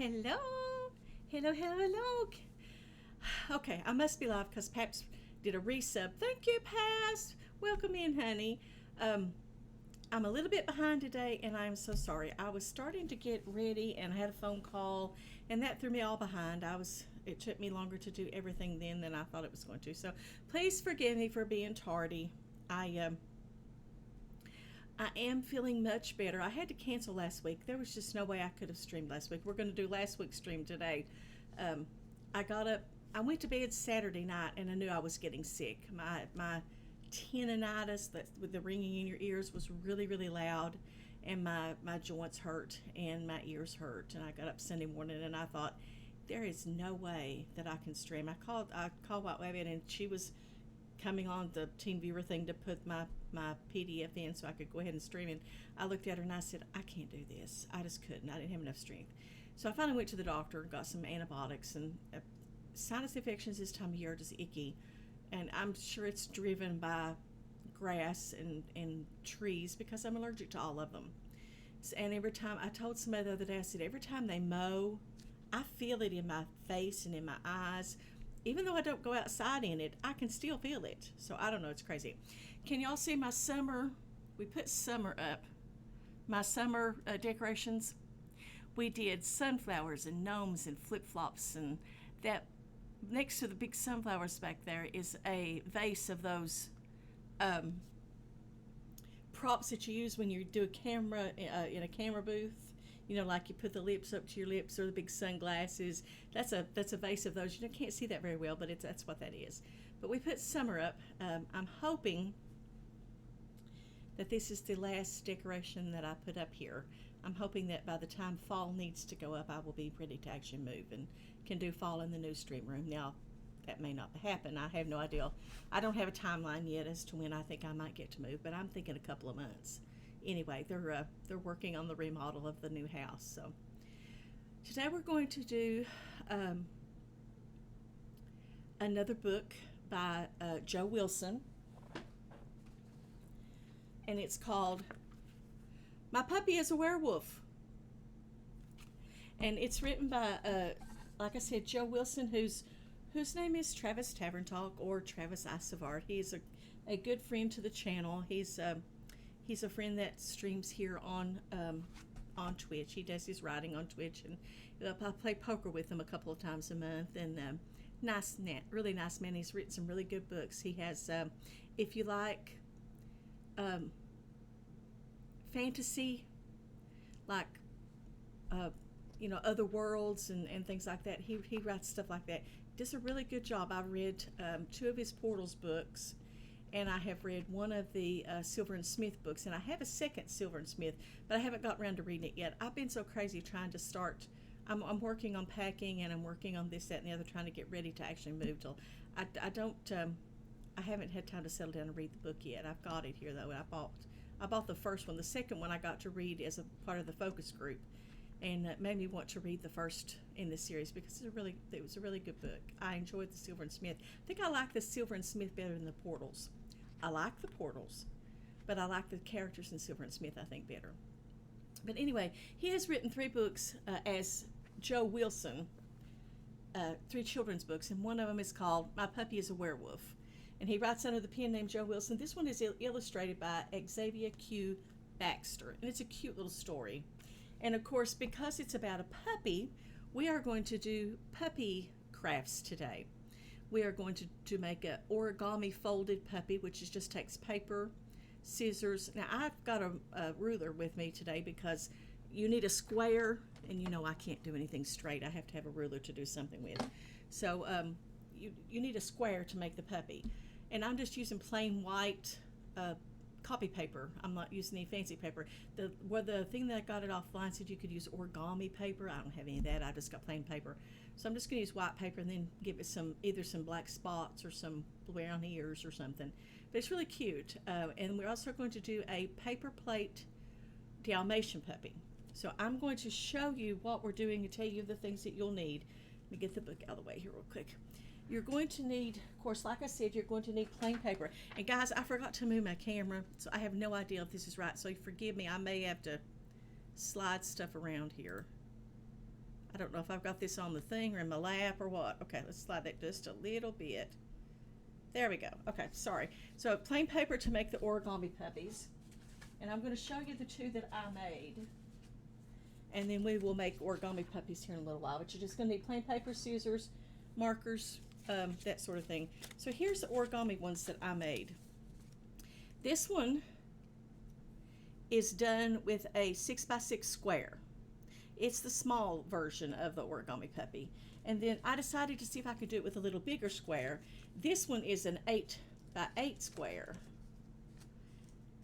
Hello. Hello, hello, hello. Okay, I must be live because Paps did a resub. Thank you, Paps. Welcome in, honey. I'm a little bit behind today, and I'm so sorry. I was starting to get ready, and I had a phone call, and that threw me all behind. It took me longer to do everything then than I thought it was going to. So please forgive me for being tardy. I am feeling much better. I had to cancel last week. There was just no way I could have streamed last week. We're going to do last week's stream today. I got up. I went to bed Saturday night, and I knew I was getting sick. My tendonitis, that with the ringing in your ears, was really really loud, and my joints hurt and my ears hurt. And I got up Sunday morning, and I thought, there is no way that I can stream. I called White Wabbit, and she was coming on the team viewer thing to put my PDF in so I could go ahead and stream. And I looked at her and I said, I can't do this. I just couldn't. I didn't have enough strength. So I finally went to the doctor and got some antibiotics. And sinus infections this time of year are just icky. And I'm sure it's driven by grass and trees because I'm allergic to all of them. And every time, I told somebody the other day, I said, every time they mow, I feel it in my face and in my eyes. Even though I don't go outside in it, I can still feel it. So I don't know, it's crazy. Can y'all see my summer? We put summer up. My summer decorations. We did sunflowers and gnomes and flip-flops, and that next to the big sunflowers back there is a vase of those props that you use when you do a camera in a camera booth. You know, like you put the lips up to your lips or the big sunglasses. That's a vase of those. You can't see that very well, but that's what that is. But we put summer up. I'm hoping that this is the last decoration that I put up here. I'm hoping that by the time fall needs to go up, I will be ready to actually move and can do fall in the new stream room. Now, that may not happen. I have no idea. I don't have a timeline yet as to when I think I might get to move, but I'm thinking a couple of months. Anyway, they're working on the remodel of the new house. So today we're going to do another book by Joe Wilson, and it's called My Puppy is a Werewolf. And it's written by, like I said, Joe Wilson, whose name is Travis Tavern Talk, or Travis Isavard. He's a good friend to the channel. He's a friend that streams here on Twitch. He does his writing on Twitch, and I play poker with him a couple of times a month. And really nice man. He's written some really good books. He has, if you like fantasy, like other worlds and things like that. He writes stuff like that. Does a really good job. I read 2 of his Portals books. And I have read one of the Silver and Smith books, and I have a second Silver and Smith, but I haven't got around to reading it yet. I've been so crazy trying to start. I'm working on packing, and I'm working on this, that, and the other, trying to get ready to actually move. Till I haven't had time to settle down and read the book yet. I've got it here though. I bought the first one. The second one I got to read as a part of the focus group, and it made me want to read the first in this series because it was a really good book. I enjoyed the Silver and Smith. I think I like the Silver and Smith better than the Portals. I like the Portals, but I like the characters in Silver and Smith, I think, better. But anyway, he has written 3 books as Joe Wilson, 3 children's books, and one of them is called My Puppy is a Werewolf. And he writes under the pen name Joe Wilson. This one is illustrated by Exavia Q. Baxter, and it's a cute little story. And of course, because it's about a puppy, we are going to do puppy crafts today. We are going to make an origami folded puppy, which just takes paper, scissors. Now, I've got a ruler with me today because you need a square, and I can't do anything straight. I have to have a ruler to do something with. So you need a square to make the puppy. And I'm just using plain white copy paper. I'm not using any fancy paper. The thing that I got it offline said you could use origami paper. I don't have any of that. I just got plain paper. So I'm just going to use white paper and then give it either some black spots or some brown ears or something. But it's really cute. And we're also going to do a paper plate Dalmatian puppy. So I'm going to show you what we're doing and tell you the things that you'll need. Let me get the book out of the way here real quick. You're going to need, of course, like I said, you're going to need plain paper. And guys, I forgot to move my camera, so I have no idea if this is right. So forgive me, I may have to slide stuff around here. I don't know if I've got this on the thing or in my lap or what. Okay, let's slide that just a little bit. There we go. Okay, sorry. So plain paper to make the origami puppies. And I'm going to show you the two that I made. And then we will make origami puppies here in a little while. But you're just going to need plain paper, scissors, markers, that sort of thing. So here's the origami ones that I made. This one is done with a 6x6 square. It's the small version of the origami puppy. And then I decided to see if I could do it with a little bigger square. This one is an 8x8 square.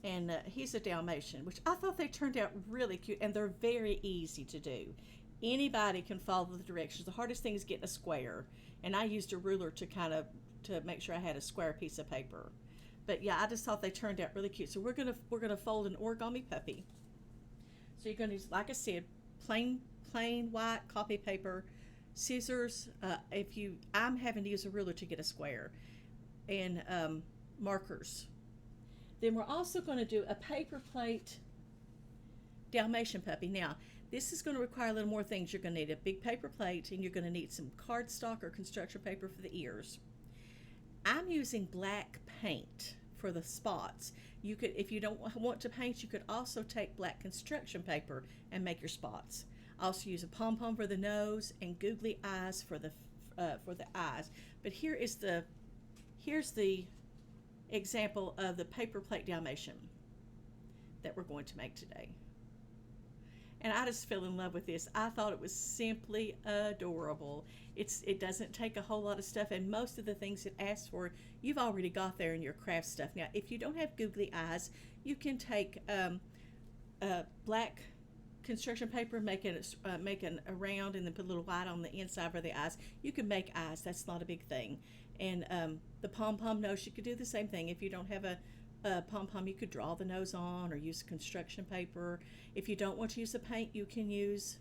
And he's a Dalmatian, which I thought they turned out really cute, and they're very easy to do. Anybody can follow the directions. The hardest thing is getting a square, and I used a ruler to make sure I had a square piece of paper. But yeah, I just thought they turned out really cute. So we're gonna fold an origami puppy. So you're gonna use, like I said, plain white copy paper, scissors. I'm having to use a ruler to get a square, and markers. Then we're also going to do a paper plate Dalmatian puppy. Now, this is going to require a little more things. You're going to need a big paper plate, and you're going to need some cardstock or construction paper for the ears. I'm using black paint for the spots. You could, if you don't want to paint, you could also take black construction paper and make your spots. I also use a pom-pom for the nose and googly eyes for the eyes. But here's the example of the paper plate Dalmatian that we're going to make today. And I just fell in love with this. I thought it was simply adorable. It doesn't take a whole lot of stuff, and most of the things it asks for, you've already got there in your craft stuff. Now, if you don't have googly eyes, you can take black construction paper, make it a round, and then put a little white on the inside for the eyes. You can make eyes. That's not a big thing. And the pom-pom nose, you could do the same thing. If you don't have a pom-pom, you could draw the nose on or use construction paper. If you don't want to use the paint, you can use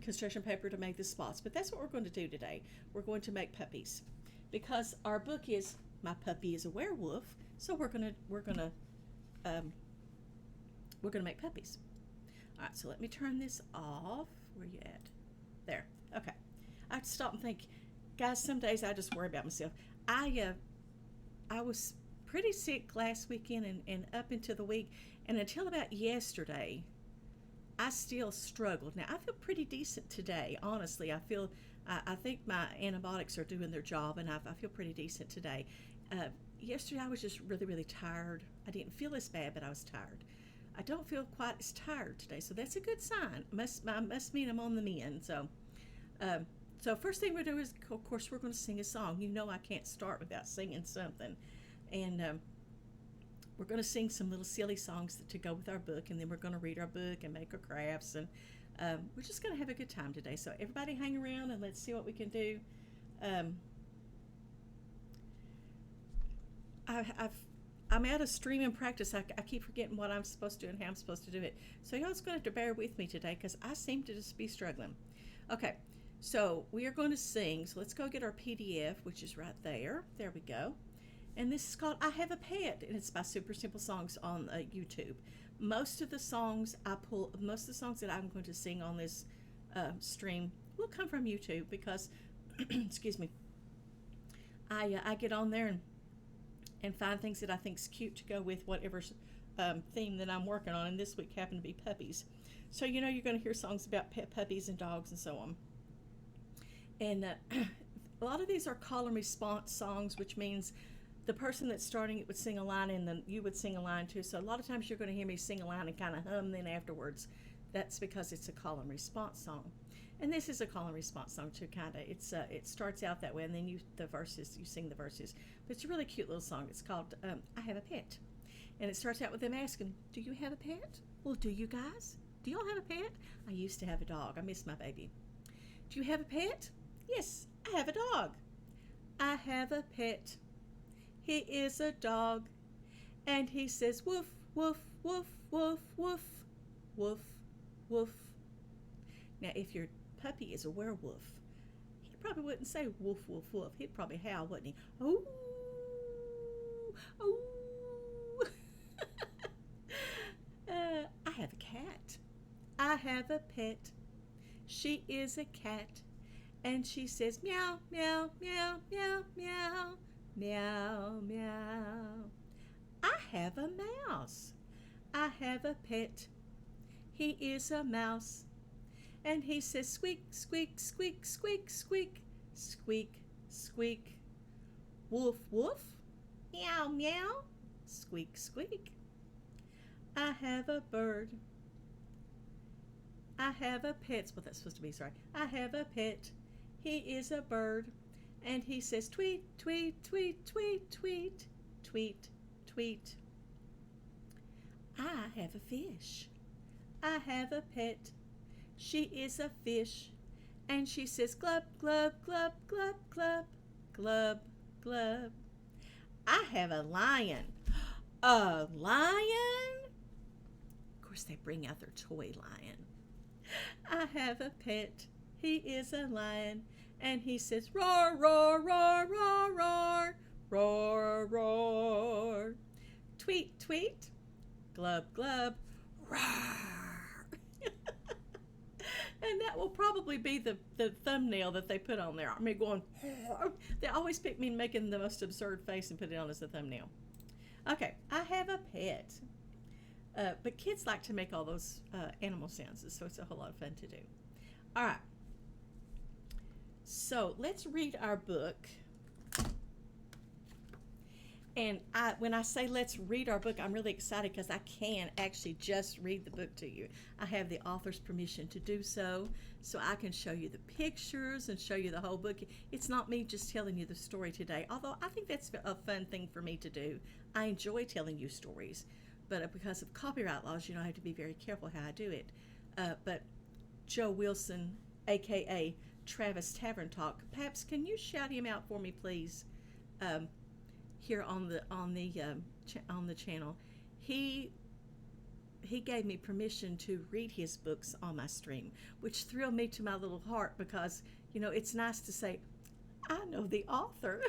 construction paper to make the spots. But that's what we're going to do today. We're going to make puppies, because our book is My Puppy is a Werewolf. So we're gonna make puppies. All right. So let me turn this off. Where you at? There. Okay. I have to stop and think. Guys, some days I just worry about myself. I was pretty sick last weekend and up into the week, and until about yesterday, I still struggled. Now, I feel pretty decent today, honestly. I think my antibiotics are doing their job, and I feel pretty decent today. Yesterday, I was just really, really tired. I didn't feel as bad, but I was tired. I don't feel quite as tired today, so that's a good sign. Must mean I'm on the mend. So first thing we do is, of course, we're going to sing a song. You know I can't start without singing something. And we're going to sing some little silly songs to go with our book, and then we're going to read our book and make our crafts, and we're just going to have a good time today. So everybody hang around, and let's see what we can do. I'm out of streaming practice. I keep forgetting what I'm supposed to do and how I'm supposed to do it. So y'all's going to have to bear with me today, because I seem to just be struggling. Okay. So we are going to sing. So let's go get our PDF, which is right there. There we go. And this is called I Have a Pet, and it's by Super Simple Songs on YouTube. Most of the songs that I'm going to sing on this stream will come from YouTube, because, excuse me, I get on there and find things that I think is cute to go with whatever theme that I'm working on. And this week happened to be puppies. So you're going to hear songs about pet puppies and dogs and so on. And a lot of these are call and response songs, which means the person that's starting it would sing a line, and then you would sing a line too. So a lot of times you're going to hear me sing a line and kind of hum then afterwards. That's because it's a call and response song. And this is a call and response song too, kind of. It starts out that way, and then you sing the verses. But it's a really cute little song. It's called I Have a Pet. And it starts out with them asking, do you have a pet? Well, do you guys? Do y'all have a pet? I used to have a dog. I miss my baby. Do you have a pet? Yes, I have a dog. I have a pet. He is a dog, and he says woof, woof, woof, woof, woof, woof, woof. Now, if your puppy is a werewolf, he probably wouldn't say woof, woof, woof. He'd probably howl, wouldn't he? Oh, oh. I have a cat. I have a pet. She is a cat, and she says meow, meow, meow, meow, meow, meow, meow. I have a mouse. I have a pet. He is a mouse, and he says squeak, squeak, squeak, squeak, squeak, squeak, squeak. Woof, woof, meow, meow, squeak, squeak. I have a bird. I have a pet. That's what that's supposed to be, sorry. I have a pet. He is a bird, and he says tweet, tweet, tweet, tweet, tweet, tweet, tweet. I have a fish. I have a pet. She is a fish, and she says glub, glub, glub, glub, glub, glub, glub. I have a lion. A lion? Of course, they bring out their toy lion. I have a pet. He is a lion, and he says roar, roar, roar, roar, roar, roar, roar. Tweet, tweet, glub, glub, roar. And that will probably be the thumbnail that they put on there. I mean, going, they always pick me making the most absurd face and put it on as the thumbnail. Okay, I have a pet. But kids like to make all those animal sounds, so it's a whole lot of fun to do. All right. So let's read our book. And when I say let's read our book, I'm really excited because I can actually just read the book to you. I have the author's permission to do so I can show you the pictures and show you the whole book. It's not me just telling you the story today, although I think that's a fun thing for me to do. I enjoy telling you stories, but because of copyright laws, I have to be very careful how I do it. But Joe Wilson, a.k.a. Travis Tavern Talk, Paps, can you shout him out for me, please? Here on the channel, he gave me permission to read his books on my stream, which thrilled me to my little heart because it's nice to say I know the author.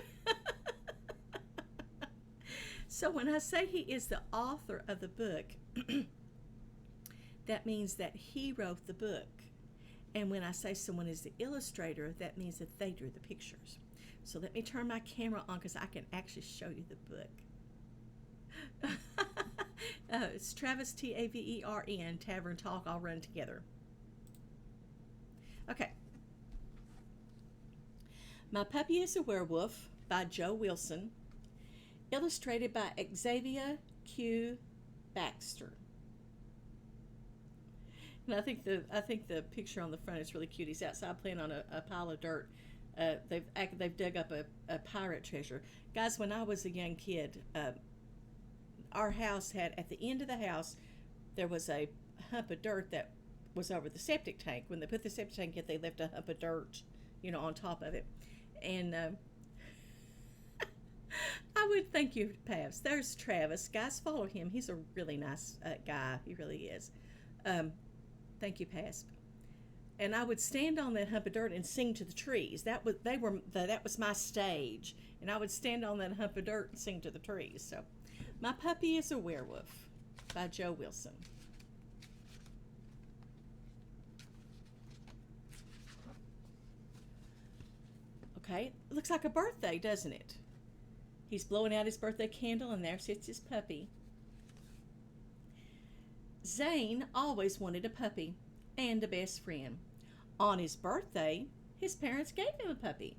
So when I say he is the author of the book, that means that he wrote the book, and when I say someone is the illustrator, that means that they drew the pictures. So let me turn my camera on because I can actually show you the book. It's Travis, T-A-V-E-R-N, Tavern Talk, all run together. Okay. My Puppy is a Werewolf by Joe Wilson, illustrated by Exavia Q. Baxter. And I think the picture on the front is really cute. He's outside playing on a pile of dirt. They've dug up a pirate treasure. Guys, when I was a young kid, our house had, at the end of the house, there was a hump of dirt that was over the septic tank. When they put the septic tank in, they left a hump of dirt, on top of it. And I would thank you, Pavs. There's Travis. Guys, follow him. He's a really nice guy. He really is. Thank you, Pavs. And I would stand on that hump of dirt and sing to the trees. That was my stage. And I would stand on that hump of dirt and sing to the trees. So, My Puppy is a Werewolf by Joe Wilson. Okay, it looks like a birthday, doesn't it? He's blowing out his birthday candle, and there sits his puppy. Zane always wanted a puppy and a best friend. On his birthday, his parents gave him a puppy.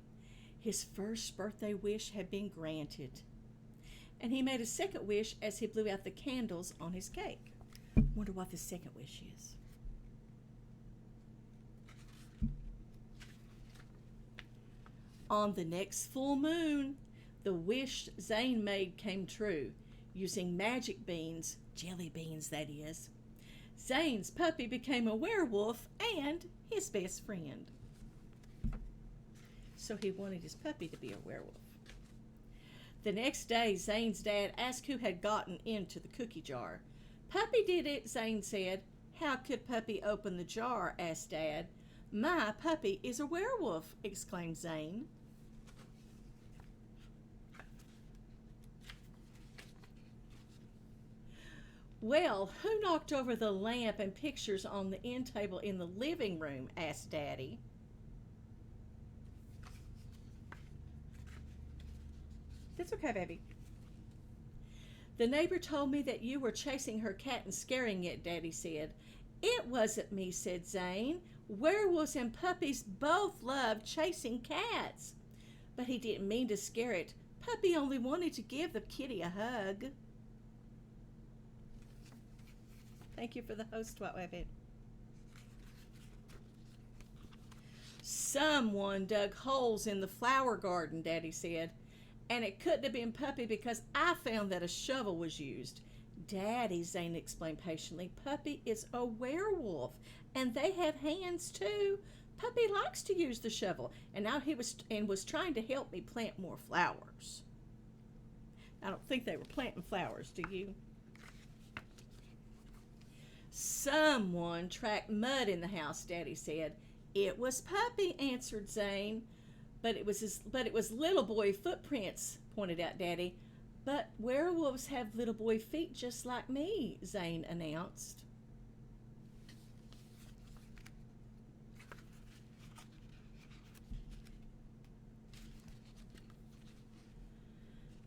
His first birthday wish had been granted, and he made a second wish as he blew out the candles on his cake. Wonder what the second wish is. On the next full moon, the wish Zane made came true, using magic beans, jelly beans that is. Zane's puppy became a werewolf and his best friend. So he wanted his puppy to be a werewolf. The next day, Zane's dad asked who had gotten into the cookie jar. Puppy did it, Zane said. How could Puppy open the jar? Asked Dad. My puppy is a werewolf, exclaimed Zane. Well, who knocked over the lamp and pictures on the end table in the living room? Asked Daddy. That's okay, baby. The neighbor told me that you were chasing her cat and scaring it, Daddy said. It wasn't me, said Zane. Werewolves and puppies both love chasing cats. But he didn't mean to scare it. Puppy only wanted to give the kitty a hug. Thank you for the host, Wabbit. Someone dug holes in the flower garden, Daddy said. And it couldn't have been Puppy because I found that a shovel was used. Daddy, Zane explained patiently, Puppy is a werewolf, and they have hands too. Puppy likes to use the shovel, and now he was trying to help me plant more flowers. I don't think they were planting flowers, do you? Someone tracked mud in the house, Daddy said. It was Puppy, answered Zane. But it was little boy footprints, pointed out Daddy. But werewolves have little boy feet just like me, Zane announced.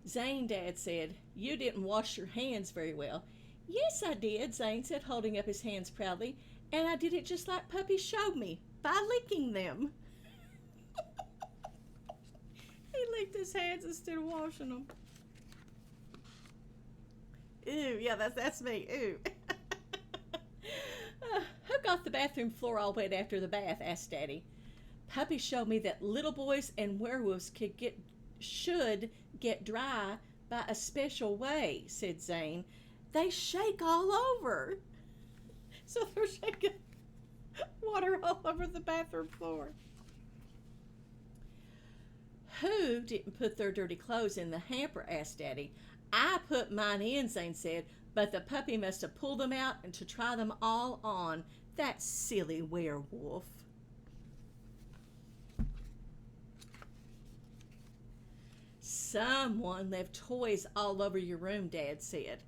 Zane, Dad said, you didn't wash your hands very well. Yes, I did, Zane said, holding up his hands proudly. And I did it just like Puppy showed me, by licking them. He licked his hands instead of washing them. Ew, yeah, that's me. Ew. Who got the bathroom floor all wet after the bath? Asked Daddy. Puppy showed me that little boys and werewolves should get dry by a special way, said Zane. They shake all over. So they're shaking water all over the bathroom floor. Who didn't put their dirty clothes in the hamper? Asked Daddy. I put mine in, Zane said, but the puppy must have pulled them out and to try them all on. That silly werewolf. Someone left toys all over your room, Dad said.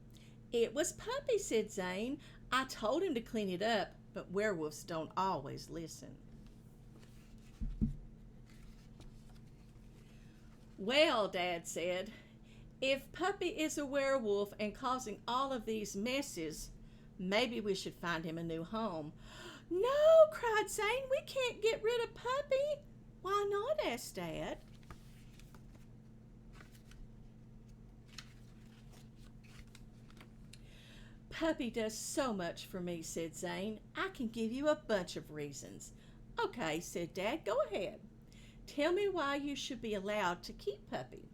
It was Puppy, said Zane. I told him to clean it up, but werewolves don't always listen. Well, Dad said, if Puppy is a werewolf and causing all of these messes, maybe we should find him a new home. No, cried Zane, we can't get rid of Puppy. Why not? Asked Dad. Puppy does so much for me, said Zane. I can give you a bunch of reasons. Okay, said Dad, go ahead. Tell me why you should be allowed to keep Puppy.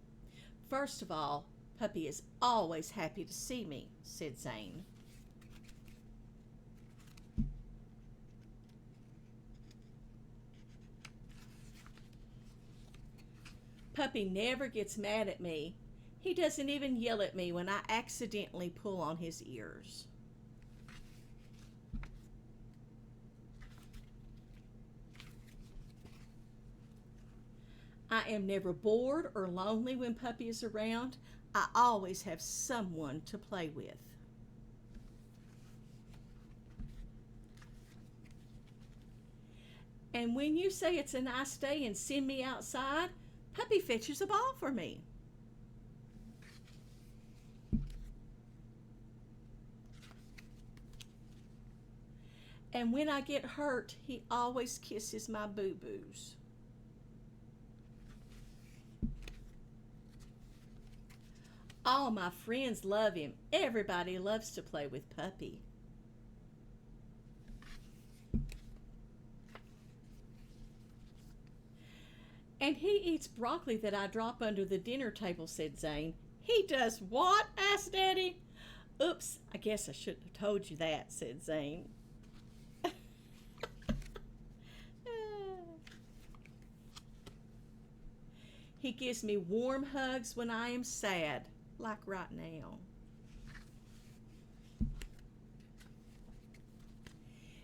First of all, Puppy is always happy to see me, said Zane. Puppy never gets mad at me. He doesn't even yell at me when I accidentally pull on his ears. I am never bored or lonely when Puppy is around. I always have someone to play with. And when you say it's a nice day and send me outside, Puppy fetches a ball for me. And when I get hurt, he always kisses my boo-boos. All my friends love him. Everybody loves to play with Puppy. And he eats broccoli that I drop under the dinner table, said Zane. He does what? Asked Daddy. Oops, I guess I shouldn't have told you that, said Zane. He gives me warm hugs when I am sad, like right now.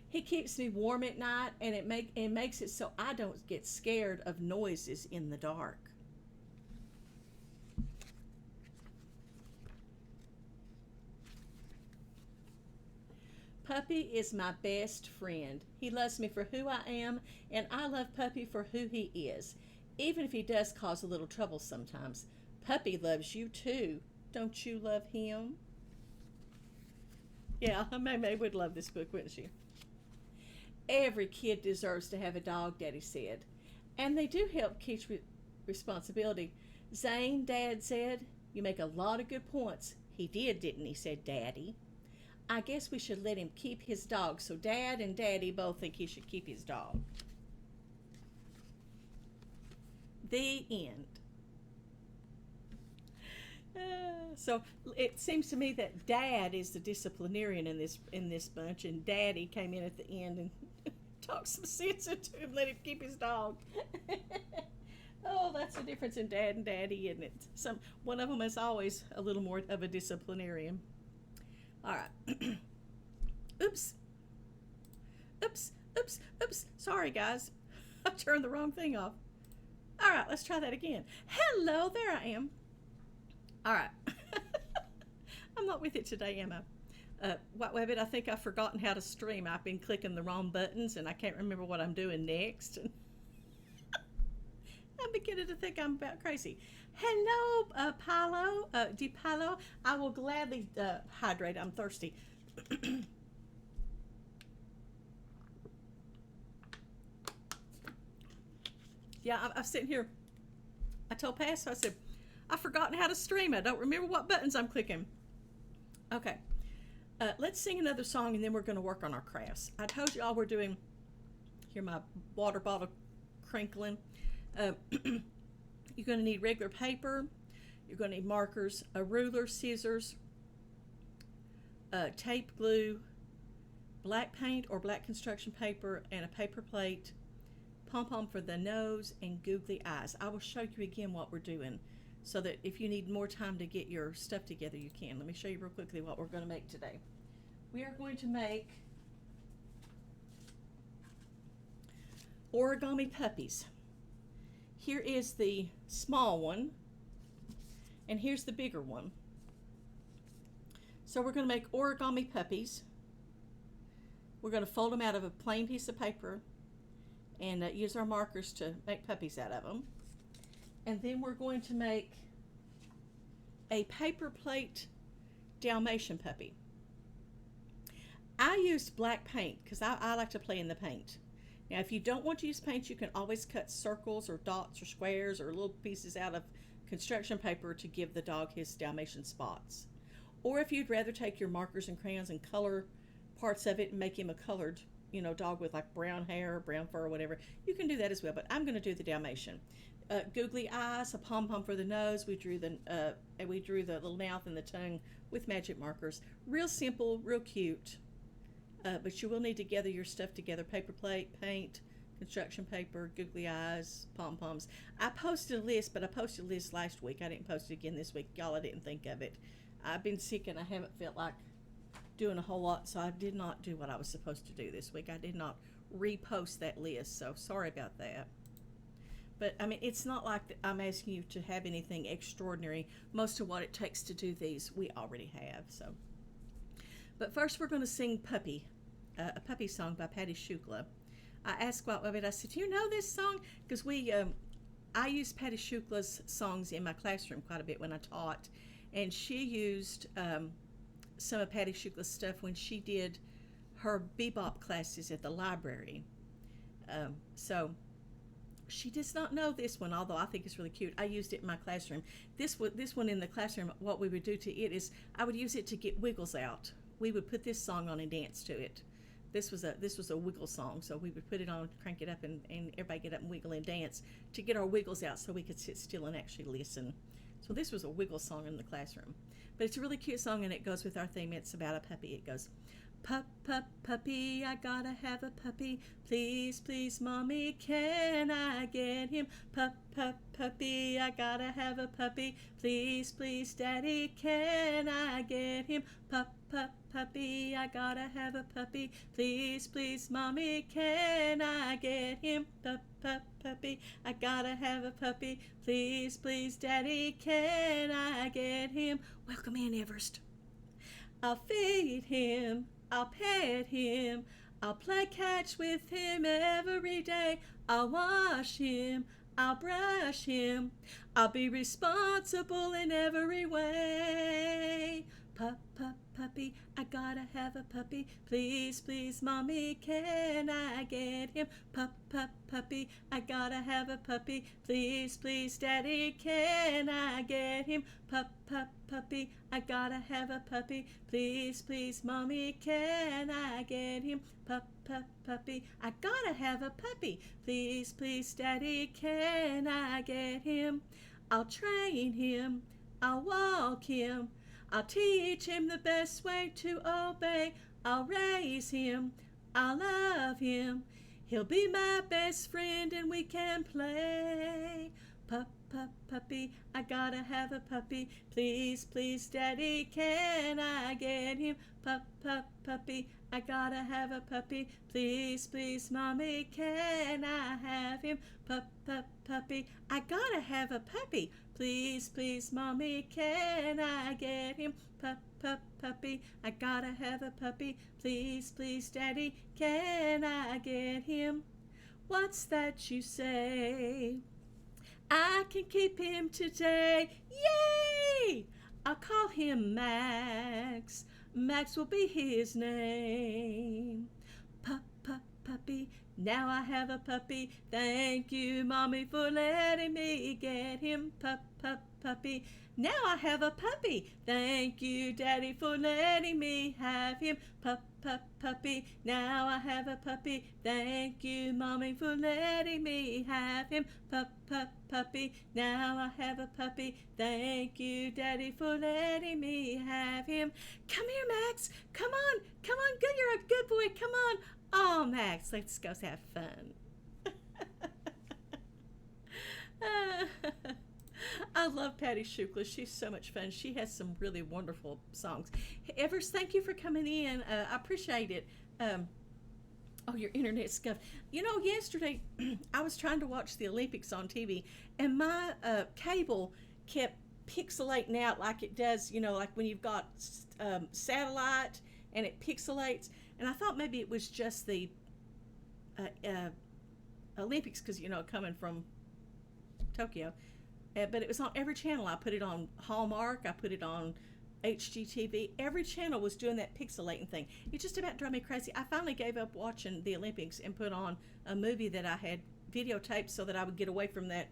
He keeps me warm at night, and it makes it so I don't get scared of noises in the dark. Puppy is my best friend. He loves me for who I am, and I love Puppy for who he is, even if he does cause a little trouble sometimes. Puppy loves you too. Don't you love him? Yeah, May would love this book, wouldn't she? Every kid deserves to have a dog, Daddy said. And they do help teach responsibility. Zane, Dad said, you make a lot of good points. He did, didn't he, said Daddy. I guess we should let him keep his dog. So Dad and Daddy both think he should keep his dog. The end. So it seems to me that Dad is the disciplinarian in this bunch, and Daddy came in at the end and talked some sense into him, let him keep his dog. Oh, that's the difference in Dad and Daddy, isn't it? One of them is always a little more of a disciplinarian. All right. Oops. Sorry, guys. I turned the wrong thing off. All right, let's try that again. Hello, there I am. All right. I'm not with it today, am I? White Wabbit, I think I've forgotten how to stream. I've been clicking the wrong buttons, and I can't remember what I'm doing next. I'm beginning to think I'm about crazy. Hello, DiPalo. I will gladly hydrate. I'm thirsty. Yeah, I'm sitting here. I told Pastor, I said, I've forgotten how to stream. I don't remember what buttons I'm clicking. Okay. Let's sing another song, and then we're going to work on our crafts. I told you all we're doing, hear my water bottle crinkling. You're going to need regular paper. You're going to need markers, a ruler, scissors, tape, glue, black paint or black construction paper, and a paper plate, pom-pom for the nose, and googly eyes. I will show you again what we're doing so that if you need more time to get your stuff together, you can. Let me show you real quickly what we're going to make today. We are going to make origami puppies. Here is the small one, and here's the bigger one. So we're going to make origami puppies. We're going to fold them out of a plain piece of paper and use our markers to make puppies out of them. And then we're going to make a paper plate Dalmatian puppy. I used black paint because I like to play in the paint. Now, if you don't want to use paint, you can always cut circles or dots or squares or little pieces out of construction paper to give the dog his Dalmatian spots. Or if you'd rather take your markers and crayons and color parts of it and make him a colored, dog with like brown hair, brown fur, or whatever, you can do that as well. But I'm going to do the Dalmatian. Googly eyes, a pom-pom for the nose. We drew the little mouth and the tongue with magic markers. Real simple, real cute. But you will need to gather your stuff together. Paper plate, paint, construction paper, googly eyes, pom-poms. I posted a list, but I posted a list last week. I didn't post it again this week. Y'all, I didn't think of it. I've been sick and I haven't felt like doing a whole lot, so I did not do what I was supposed to do this week. I did not repost that list, so sorry about that. But, I mean, it's not like I'm asking you to have anything extraordinary. Most of what it takes to do these, we already have, so. But first we're going to sing Puppy, a puppy song by Patty Shukla. I asked White Wabbit, I said, do you know this song? Because I used Patty Shukla's songs in my classroom quite a bit when I taught, and she used some of Patty Shukla's stuff when she did her bebop classes at the library. So she does not know this one, although I think it's really cute. I used it in my classroom. This one in the classroom, what we would do to it is I would use it to get wiggles out. We would put this song on and dance to it. This was a wiggle song, so we would put it on, crank it up, and everybody get up and wiggle and dance to get our wiggles out so we could sit still and actually listen. So this was a wiggle song in the classroom. But it's a really cute song, and it goes with our theme. It's about a puppy. It goes, puppy, I gotta have a puppy. Please, please, mommy, can I get him? Puppy, I gotta have a puppy. Please, please, daddy, can I get him? Puppy, I gotta have a puppy. Please, please, mommy, can I get him? Puppy, I gotta have a puppy. Please, please, daddy, can I get him? Welcome in, Everest. I'll feed him. I'll pet him. I'll play catch with him every day. I'll wash him. I'll brush him. I'll be responsible in every way. Puppy, I gotta have a puppy. Please, please, mommy, can I get him? Puppy, I gotta have a puppy. Please, please, daddy, can I get him? Puppy, I gotta have a puppy. Please, please, mommy, can I get him? Puppy, I gotta have a puppy. Please, please, daddy, can I get him? I'll train him. I'll walk him. I'll teach him the best way to obey. I'll raise him. I'll love him. He'll be my best friend and we can play. Puppy, I gotta have a puppy. Please, please, daddy, can I get him? Puppy, I gotta have a puppy. Please, please, mommy, can I have him? Puppy, I gotta have a puppy. Please, please, mommy, can I get him? Puppy, I gotta have a puppy. Please, please, daddy, can I get him? What's that you say? I can keep him today. Yay! I'll call him Max. Max will be his name. Puppy, now I have a puppy. Thank you, mommy, for letting me get him. Puppy, now I have a puppy. Thank you, daddy, for letting me have him. Puppy, now I have a puppy. Thank you, mommy, for letting me have him. Puppy, now I have a puppy. Thank you, daddy, for letting me have him. Come here, Max. Come on, good. You're a good boy. Come on. Oh, Max, let's go have fun. I love Patty Shukla. She's so much fun. She has some really wonderful songs. Evers, thank you for coming in. I appreciate it. Oh, your internet scuffed. You know, yesterday I was trying to watch the Olympics on TV, and my cable kept pixelating out like it does, you know, like when you've got satellite and it pixelates. And I thought maybe it was just the Olympics because, you know, coming from Tokyo. But it was on every channel. I put it on Hallmark. I put it on HGTV. Every channel was doing that pixelating thing. It just about drove me crazy. I finally gave up watching the Olympics and put on a movie that I had videotaped so that I would get away from that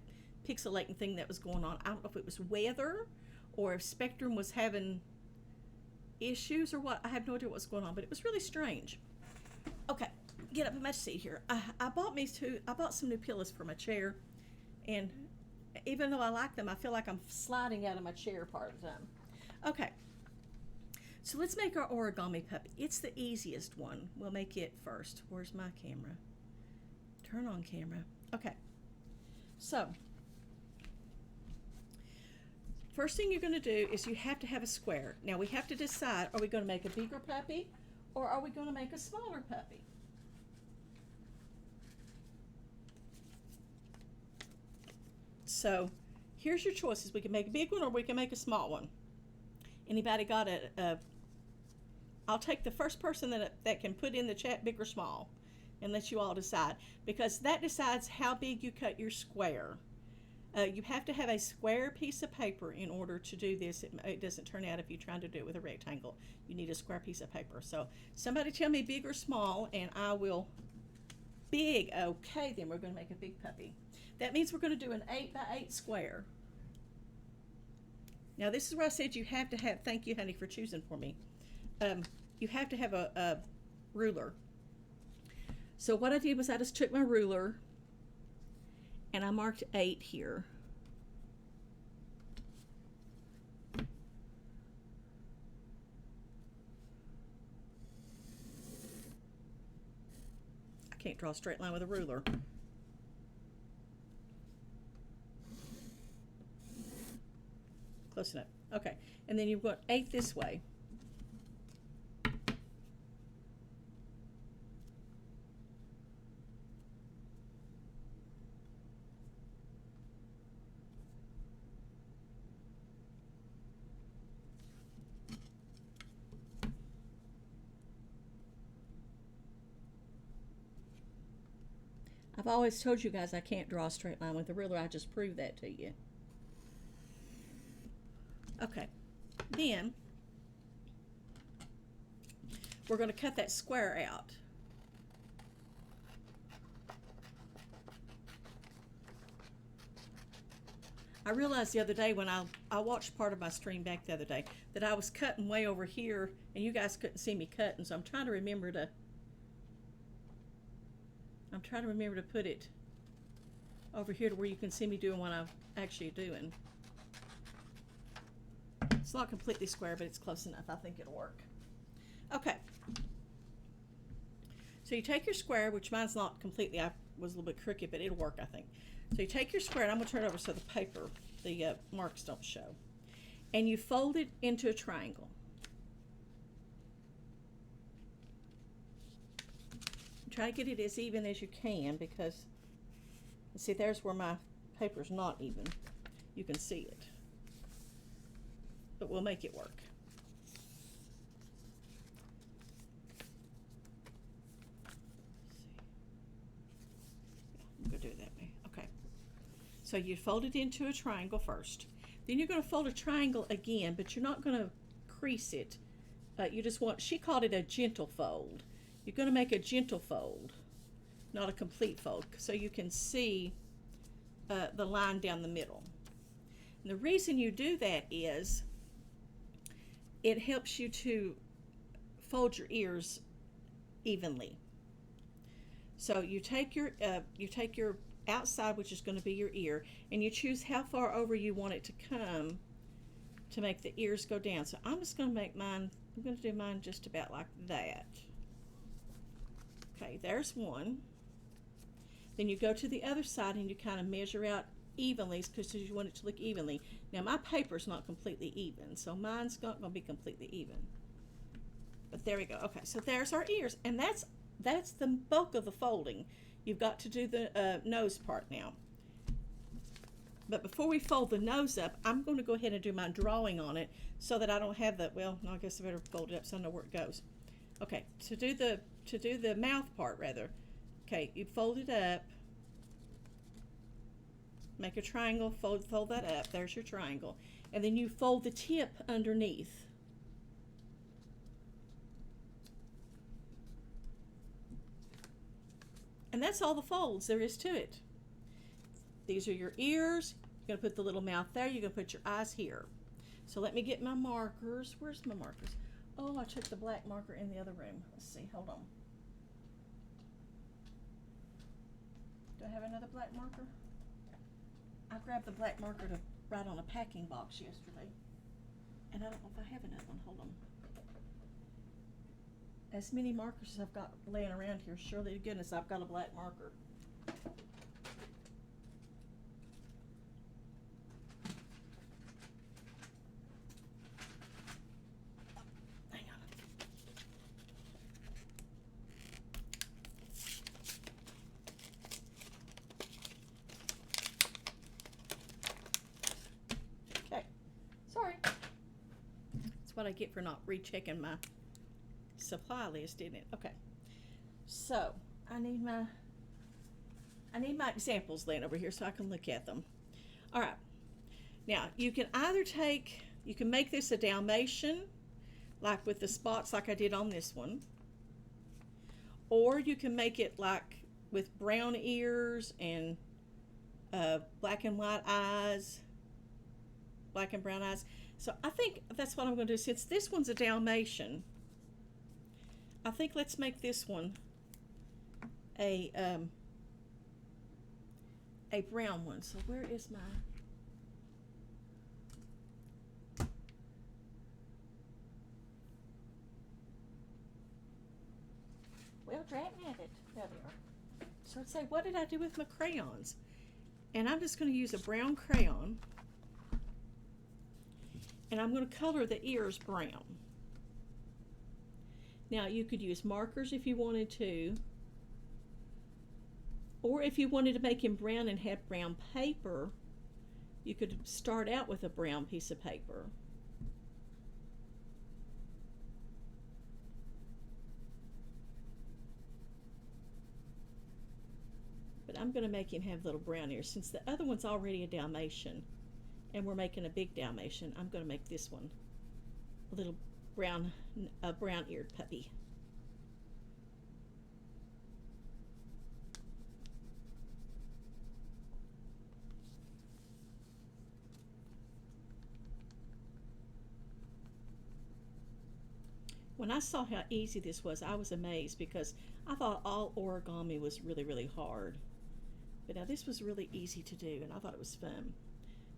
pixelating thing that was going on. I don't know if it was weather or if Spectrum was having issues or what. I have no idea what's going on, but it was really strange. Okay, get up in my seat here. I bought some new pillows for my chair, and even though I like them, I feel like I'm sliding out of my chair part of the time. Okay, so let's make our origami puppy. It's the easiest one. We'll make it first. Where's my camera? Turn on camera. Okay, so first thing you're going to do is you have to have a square. Now we have to decide, are we going to make a bigger puppy or are we going to make a smaller puppy? So here's your choices. We can make a big one or we can make a small one. Anybody got I'll take the first person that can put in the chat big or small and let you all decide, because that decides how big you cut your square. You have to have a square piece of paper in order to do this. It doesn't turn out if you're trying to do it with a rectangle. You need a square piece of paper. So somebody tell me big or small and I will. Big. Okay, then we're going to make a big puppy. That means we're going to do an 8x8 square. Now this is where I said you have to have, thank you honey for choosing for me. You have to have a ruler. So what I did was I just took my ruler and I marked 8 here. I can't draw a straight line with a ruler. Close enough. Okay, and then you've got 8 this way. I've always told you guys I can't draw a straight line with a ruler. I just proved that to you. Okay, then we're going to cut that square out. I realized the other day when I watched part of my stream back the other day that I was cutting way over here and you guys couldn't see me cutting, so I'm trying to remember to put it over here to where you can see me doing what I'm actually doing. It's not completely square, but it's close enough. I think it'll work. Okay. So you take your square, which mine's not completely, I was a little bit crooked, but it'll work, I think. So you take your square, and I'm going to turn it over so the paper, the marks don't show. And you fold it into a triangle. Try to get it as even as you can because, see, there's where my paper's not even. You can see it. But we'll make it work. I'm going to do it that way. Okay. So you fold it into a triangle first. Then you're going to fold a triangle again, but you're not going to crease it. You just want, she called it a gentle fold. You're going to make a gentle fold, not a complete fold, so you can see the line down the middle. And the reason you do that is it helps you to fold your ears evenly. So you take your outside, which is going to be your ear, and you choose how far over you want it to come to make the ears go down. So I'm just going to make mine, I'm going to do mine just about like that. Okay, there's one. Then you go to the other side and you kind of measure out evenly because you want it to look evenly. Now my paper's not completely even, so mine's not going to be completely even. But there we go. Okay, so there's our ears, and that's the bulk of the folding. You've got to do the nose part now. But before we fold the nose up, I'm going to go ahead and do my drawing on it so that I don't have the, well, no, I guess I better fold it up so I know where it goes. Okay, to do the mouth part rather. Okay, you fold it up, make a triangle, fold that up, there's your triangle, and then you fold the tip underneath. And that's all the folds there is to it. These are your ears. You're going to put the little mouth there. You're going to put your eyes here. So let me get my markers. Where's my markers? Oh, I took the black marker in the other room. Let's see. Hold on. Do I have another black marker? I grabbed the black marker to write on a packing box yesterday. And I don't know if I have another one. Hold on. As many markers as I've got laying around here, surely to goodness I've got a black marker. Hang on. Okay. Sorry. That's what I get for not rechecking my supply list, isn't it? Okay, so I need my examples laying over here so I can look at them. All right, now you can either you can make this a Dalmatian, like with the spots like I did on this one, or you can make it like with brown ears and black and white eyes, black and brown eyes. So I think that's what I'm going to do. Since this one's a Dalmatian, I think let's make this one a brown one. So where is my? Well, drag at it. There we are. So I'd say, what did I do with my crayons? And I'm just going to use a brown crayon, and I'm going to color the ears brown. Now you could use markers if you wanted to, or if you wanted to make him brown and have brown paper, you could start out with a brown piece of paper. But I'm going to make him have little brown ears. Since the other one's already a Dalmatian, and we're making a big Dalmatian, I'm going to make this one a little brown-eared puppy. When I saw how easy this was, I was amazed because I thought all origami was really, really hard. But now this was really easy to do, and I thought it was fun.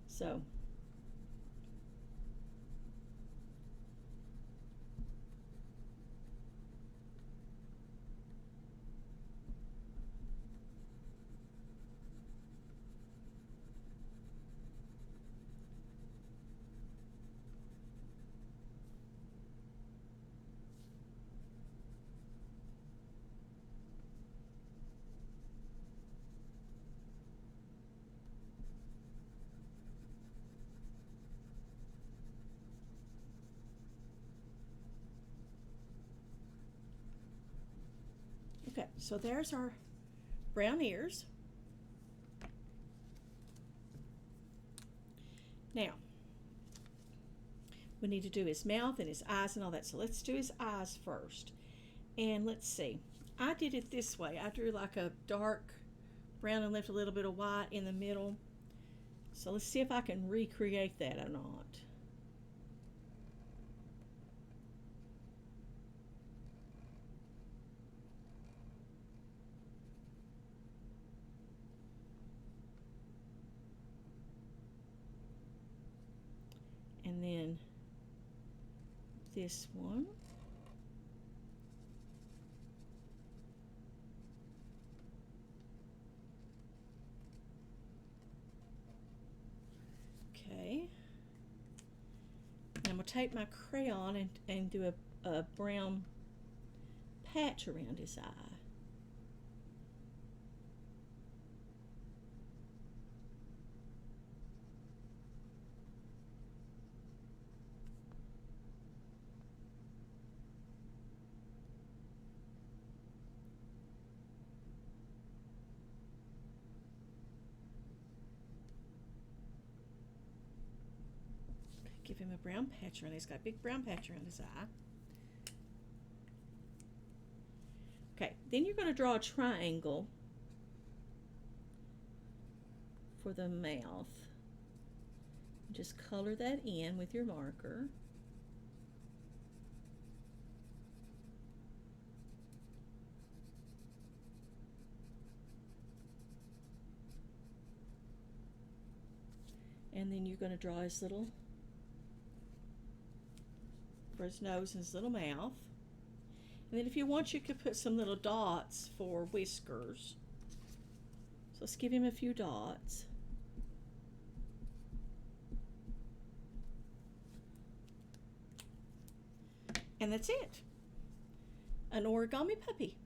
So, okay, so there's our brown ears. Now, we need to do his mouth and his eyes and all that. So let's do his eyes first. And let's see. I did it this way. I drew like a dark brown and left a little bit of white in the middle. So let's see if I can recreate that or not. And then this one. Okay. And I'm going to take my crayon and do a brown patch around his eye. Give him a brown patch around. He's got a big brown patch around his eye. Okay, then you're going to draw a triangle for the mouth. Just color that in with your marker. And then you're going to draw his little, for his nose and his little mouth. And then if you want, you could put some little dots for whiskers. So let's give him a few dots. And that's it. An origami puppy.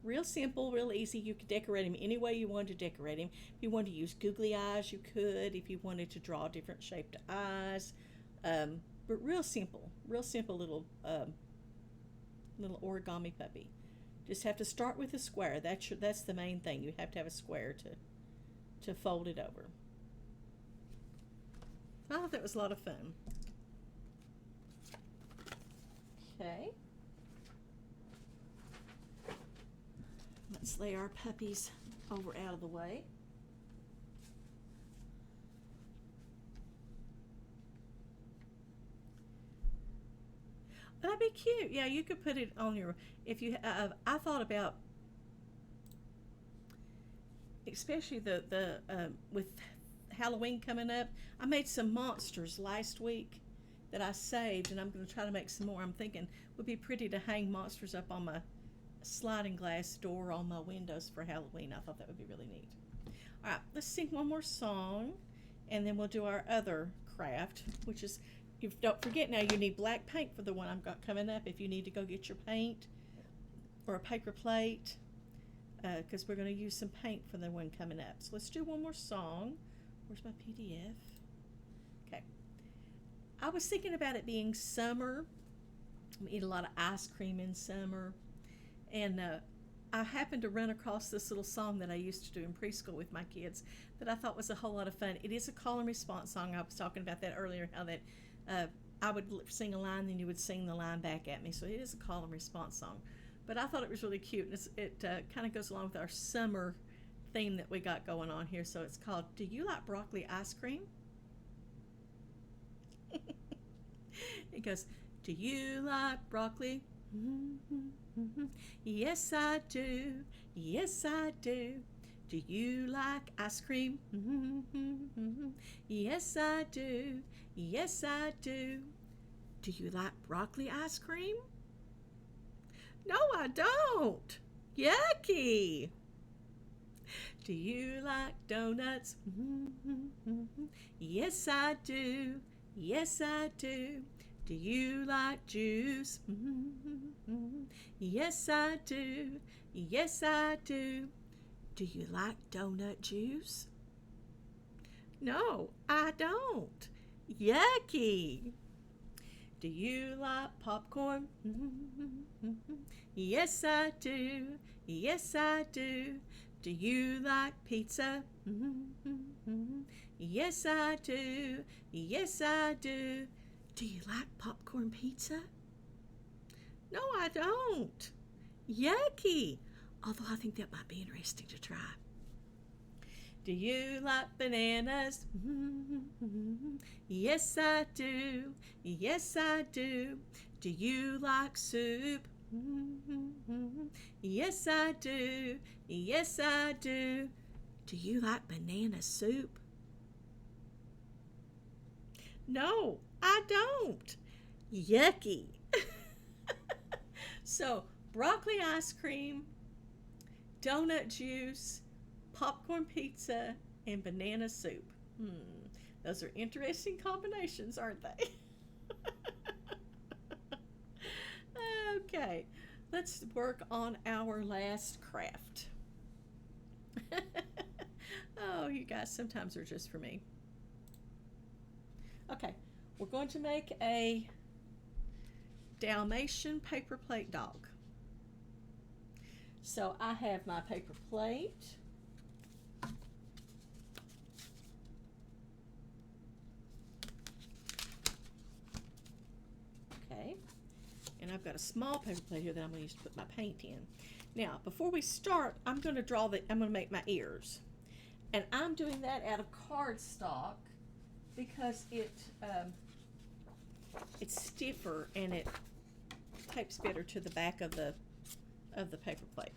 Real simple, real easy. You could decorate him any way you wanted to decorate him. If you wanted to use googly eyes, you could. If you wanted to draw different shaped eyes. But real simple little little origami puppy. Just have to start with a square. That's the main thing. You have to have a square to fold it over. I thought that was a lot of fun. Okay. Let's lay our puppies over out of the way. That'd be cute. Yeah, you could put it on your, if you I thought about, especially the with Halloween coming up, I made some monsters last week that I saved, and I'm going to try to make some more. I'm thinking it would be pretty to hang monsters up on my sliding glass door on my windows for Halloween. I thought that would be really neat. All right, let's sing one more song, and then we'll do our other craft, which is, don't forget now, you need black paint for the one I've got coming up if you need to go get your paint or a paper plate, because we're going to use some paint for the one coming up. So let's do one more song. Where's my PDF? Okay. I was thinking about it being summer. We eat a lot of ice cream in summer. And I happened to run across this little song that I used to do in preschool with my kids that I thought was a whole lot of fun. It is a call and response song. I was talking about that earlier, how that I would sing a line, then you would sing the line back at me. So it is a call and response song. But I thought it was really cute, and it kind of goes along with our summer theme that we got going on here. So it's called, Do You Like Broccoli Ice Cream? It goes, do you like broccoli? Yes, I do. Yes, I do. Do you like ice cream? Yes, I do. Yes, I do. Do you like broccoli ice cream? No, I don't. Yucky. Do you like donuts? Yes, I do. Yes, I do. Do you like juice? Yes, I do. Yes, I do. Do you like donut juice? No, I don't. Yucky. Do you like popcorn? Yes, I do. Yes, I do. Do you like pizza? Yes, I do. Yes, I do. Do you like popcorn pizza? No, I don't. Yucky. Although I think that might be interesting to try. Do you like bananas? Yes, I do. Yes, I do. Do you like soup? Yes, I do. Yes, I do. Do you like banana soup? No, I don't. Yucky. So, broccoli ice cream, donut juice, popcorn pizza, and banana soup. Those are interesting combinations, aren't they? Okay, let's work on our last craft. Oh, you guys sometimes are just for me. Okay, we're going to make a Dalmatian paper plate dog. So I have my paper plate. Okay, and I've got a small paper plate here that I'm going to use to put my paint in. Now, before we start, I'm going to make my ears. And I'm doing that out of cardstock because it's stiffer and it tapes better to the back of the paper plate.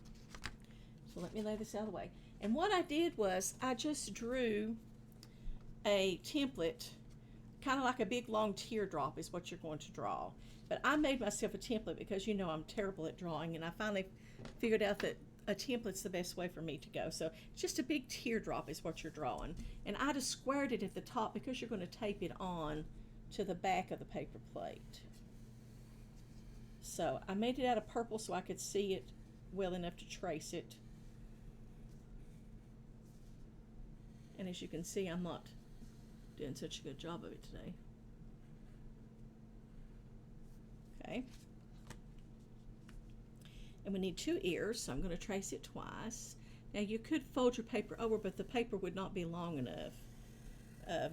So let me lay this out of the way. And what I did was I just drew a template, kind of like a big long teardrop is what you're going to draw. But I made myself a template because you know I'm terrible at drawing, and I finally figured out that a template's the best way for me to go. So just a big teardrop is what you're drawing. And I just squared it at the top because you're going to tape it on to the back of the paper plate. So I made it out of purple so I could see it well enough to trace it. And as you can see, I'm not doing such a good job of it today. Okay. And we need 2 ears, so I'm going to trace it twice. Now you could fold your paper over, but the paper would not be long enough to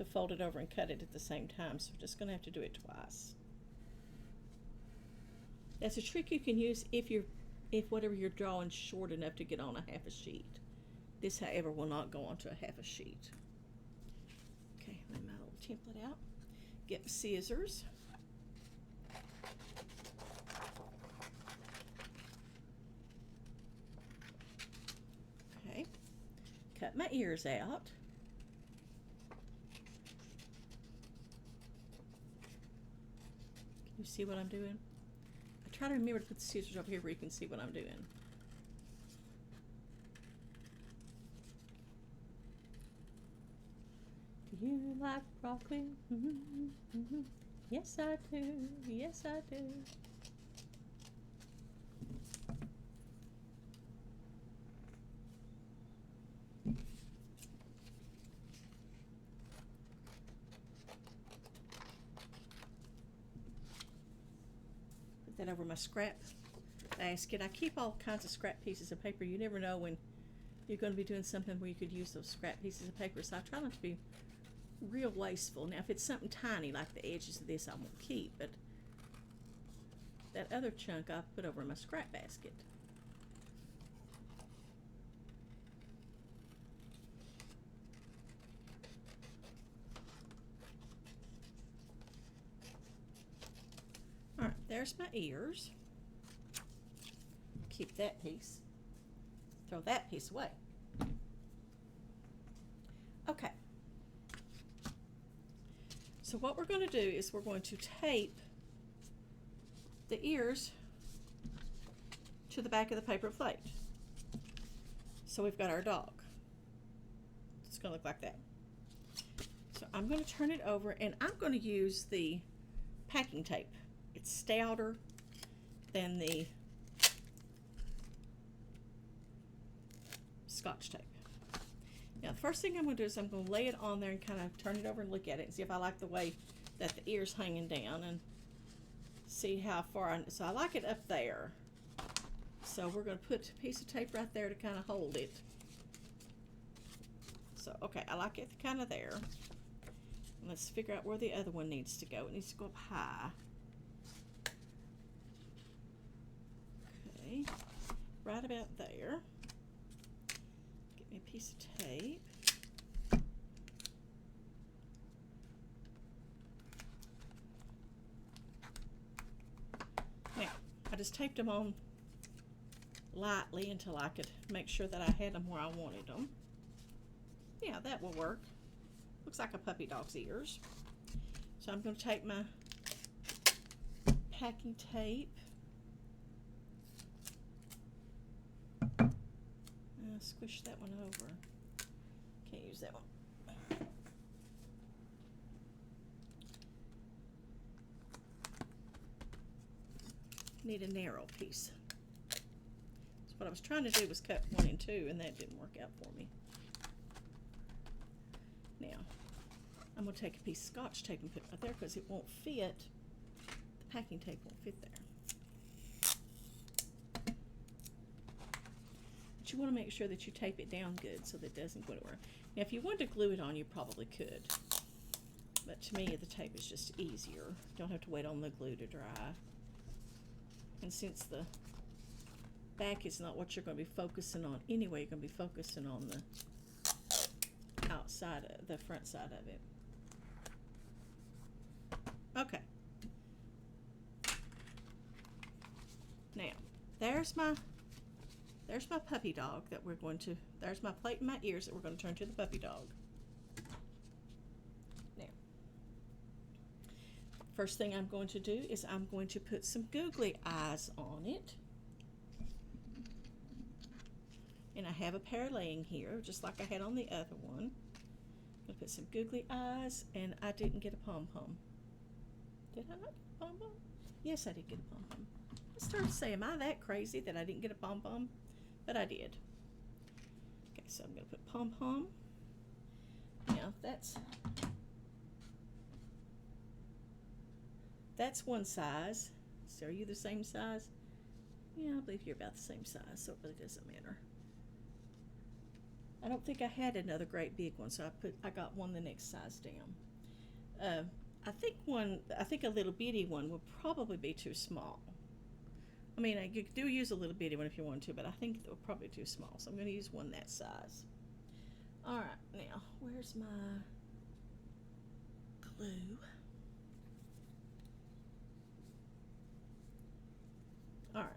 fold it over and cut it at the same time, so we're just going to have to do it twice. That's a trick you can use if whatever you're drawing is short enough to get on a half a sheet. This, however, will not go onto a half a sheet. Okay, lay my little template out. Get my scissors. Okay, cut my ears out. Can you see what I'm doing? I try to remember to put the scissors over here where you can see what I'm doing. Do you like broccoli? Yes, I do. Yes, I do. Put that over my scrap basket. I keep all kinds of scrap pieces of paper. You never know when you're going to be doing something where you could use those scrap pieces of paper, so I try not to be real wasteful. Now, if it's something tiny like the edges of this, I won't keep, but that other chunk I put over in my scrap basket. All right, there's my ears. Keep that piece. Throw that piece away. Okay. So what we're going to do is we're going to tape the ears to the back of the paper plate. So we've got our dog. It's going to look like that. So I'm going to turn it over, and I'm going to use the packing tape. It's stouter than the Scotch tape. Now the first thing I'm going to do is I'm going to lay it on there and kind of turn it over and look at it and see if I like the way that the ear's hanging down, and see how far so I like it up there. So we're going to put a piece of tape right there to kind of hold it. So okay, I like it kind of there. And let's figure out where the other one needs to go. It needs to go up high. Okay, right about there. Get me a piece of tape. Now, I just taped them on lightly until I could make sure that I had them where I wanted them. Yeah, that will work. Looks like a puppy dog's ears. So I'm going to take my packing tape. Squish that one over. Can't use that one. Need a narrow piece. So what I was trying to do was cut 1 and 2, and that didn't work out for me. Now, I'm going to take a piece of Scotch tape and put it right there because it won't fit. The packing tape won't fit there. But you want to make sure that you tape it down good so that it doesn't go anywhere. Now, if you wanted to glue it on, you probably could. But to me, the tape is just easier. Don't have to wait on the glue to dry. And since the back is not what you're going to be focusing on anyway, you're going to be focusing on the outside, the front side of it. Okay. Now, there's my puppy dog that we're going to, there's my plate and my ears that we're going to turn to the puppy dog. Now, first thing I'm going to do is I'm going to put some googly eyes on it. And I have a pair laying here, just like I had on the other one. I'm going to put some googly eyes, and I didn't get a pom-pom. Did I not get a pom-pom? Yes, I did get a pom-pom. I started to say, am I that crazy that I didn't get a pom-pom? But I did. Okay, so I'm going to put pom-pom. Now, that's one size. So are you the same size? Yeah, I believe you're about the same size, so it really doesn't matter. I don't think I had another great big one, so I got one the next size down. I think a little bitty one would probably be too small. I mean, you do use a little bitty one if you want to, but I think they're probably too small, so I'm going to use one that size. All right, now, where's my glue? All right.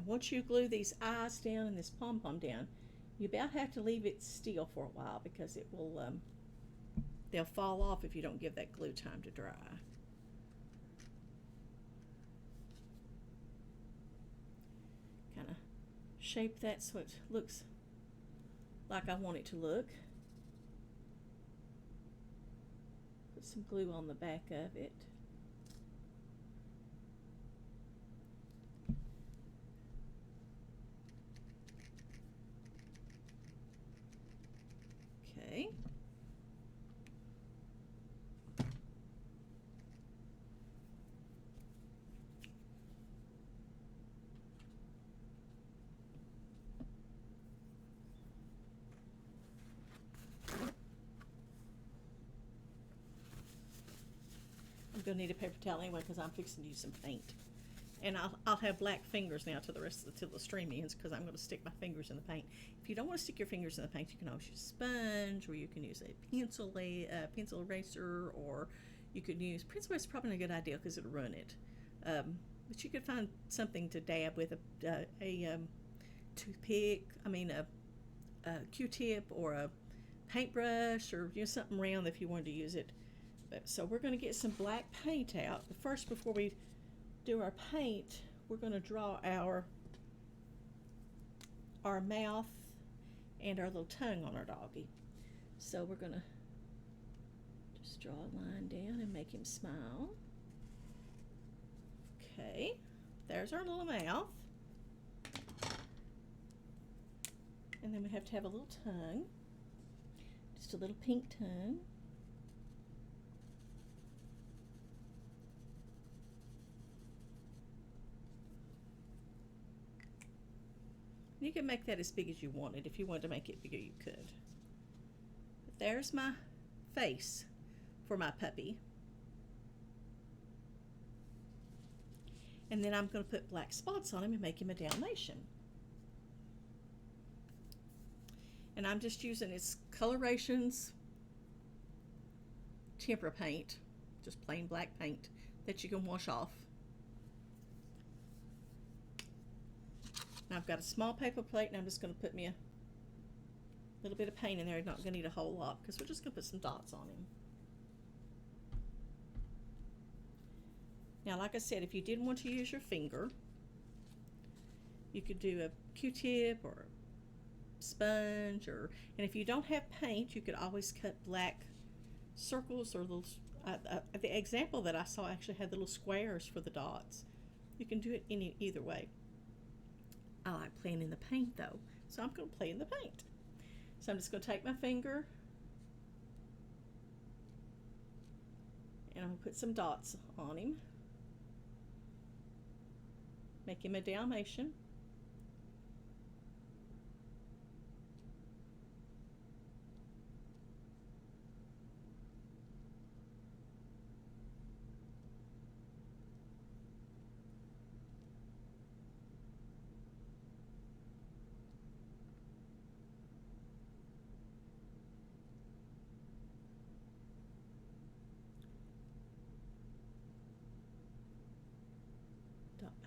Once you glue these eyes down and this pom-pom down, you about have to leave it still for a while because it will, they'll fall off if you don't give that glue time to dry. Kind of shape that so it looks like I want it to look. Put some glue on the back of it. going to need a paper towel anyway because I'm fixing to use some paint. And I'll have black fingers now till the stream ends because I'm going to stick my fingers in the paint. If you don't want to stick your fingers in the paint, you can always use a sponge, or you can use a pencil eraser, or you could use pencil eraser. Is probably a good idea because it'll run it. But you could find something to dab with, a toothpick. A Q-tip or a paintbrush, or something round if you wanted to use it. So we're going to get some black paint out. But first, before we do our paint, we're going to draw our mouth and our little tongue on our doggy. So we're going to just draw a line down and make him smile. Okay, there's our little mouth. And then we have to have a little tongue, just a little pink tongue. You can make that as big as you wanted. If you wanted to make it bigger, you could. But there's my face for my puppy. And then I'm going to put black spots on him and make him a Dalmatian. And I'm just using its Colorations tempera paint, just plain black paint that you can wash off. Now I've got a small paper plate, and I'm just going to put me a little bit of paint in there. I'm not going to need a whole lot because we're just going to put some dots on him. Now, like I said, if you didn't want to use your finger, you could do a Q-tip or a sponge, and if you don't have paint, you could always cut black circles or little. The example that I saw actually had little squares for the dots. You can do it either way. I like playing in the paint though, so I'm going to play in the paint. So I'm just going to take my finger and I'm going to put some dots on him. Make him a Dalmatian.